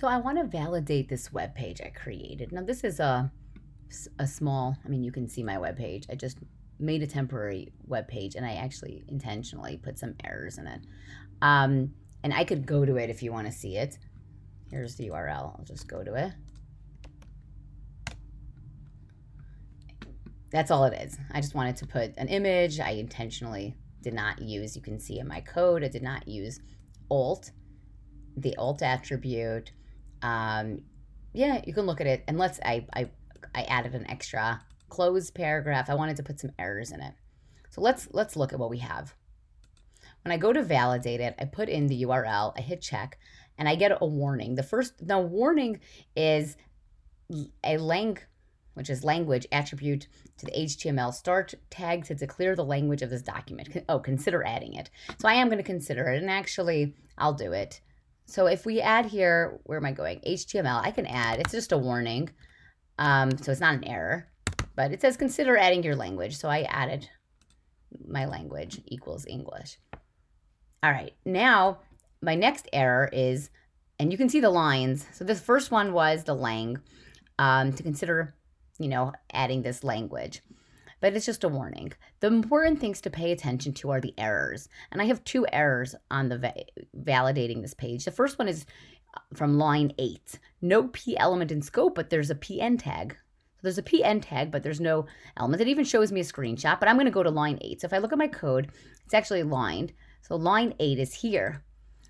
So I want to validate this web page I created. Now this is a small, I mean, you can see my web page. I just made a temporary web page and I actually intentionally put some errors in it. And I could go to it if you want to see it. Here's the URL. I'll just go to it. That's all it is. I just wanted to put an image. I intentionally did not use, you can see in my code, I did not use alt, the alt attribute. Yeah, you can look at it. And I added an extra close paragraph. I wanted to put some errors in it. So let's look at what we have. When I go to validate it, I put in the URL, I hit check, and I get a warning. The warning is a which is language attribute to the HTML start tag to declare the language of this document. Oh, consider adding it. So I am going to consider it, and actually I'll do it. So if we add here, where am I going? HTML, I can add, it's just a warning. So it's not an error, but it says consider adding your language. So I added my language equals English. All right, now my next error is, and you can see the lines. So this first one was the lang, to consider, adding this language, but it's just a warning. The important things to pay attention to are the errors. And I have two errors on the validating this page. The first one is from line 8, no P element in scope, but there's a PN tag. So there's a PN tag, but there's no element. It even shows me a screenshot, but I'm going to go to line 8. So if I look at my code, it's actually lined. So line 8 is here,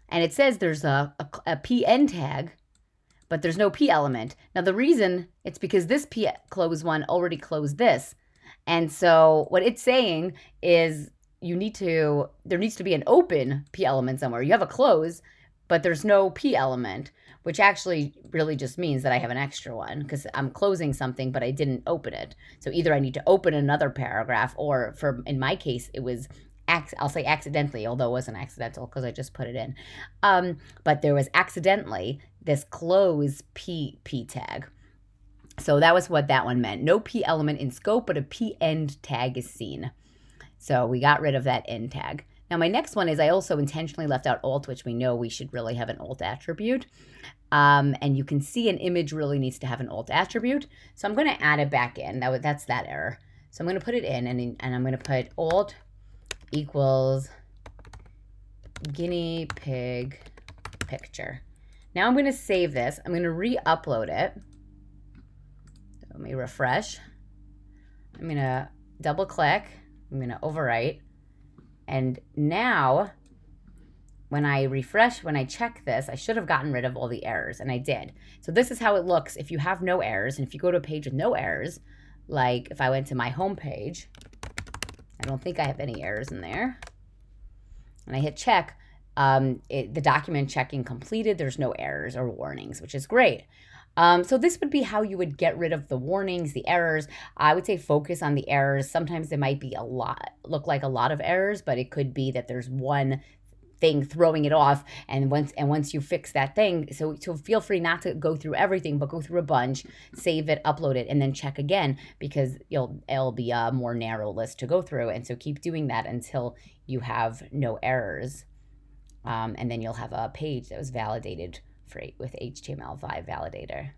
and it says there's a PN tag, but there's no P element. Now the reason, it's because this P close one already closed this. And so what it's saying is there needs to be an open P element somewhere. You have a close, but there's no P element, which actually really just means that I have an extra one because I'm closing something, but I didn't open it. So either I need to open another paragraph, or in my case, it was, I'll say accidentally, although it wasn't accidental because I just put it in. But there was accidentally this close P tag. So that was what that one meant. No P element in scope, but a P end tag is seen. So we got rid of that end tag. Now my next one is I also intentionally left out alt, which we know we should really have an alt attribute. And you can see an image really needs to have an alt attribute. So I'm going to add it back in. That's that error. So I'm going to put it in, and I'm going to put alt equals guinea pig picture. Now I'm going to save this. I'm going to re-upload it. Let me refresh. I'm going to double click. I'm going to overwrite. And now when I refresh, when I check this, I should have gotten rid of all the errors, and I did. So this is how it looks if you have no errors. And if you go to a page with no errors, like if I went to my home page, I don't think I have any errors in there, and I hit check, the document checking completed. There's no errors or warnings, which is great. So this would be how you would get rid of the warnings, the errors. I would say focus on the errors. Sometimes there might be look like a lot of errors, but it could be that there's one thing throwing it off, and once you fix that thing, so feel free not to go through everything, but go through a bunch, save it, upload it, and then check again, because it'll be a more narrow list to go through. And so keep doing that until you have no errors, and then you'll have a page that was validated with HTML5 validator.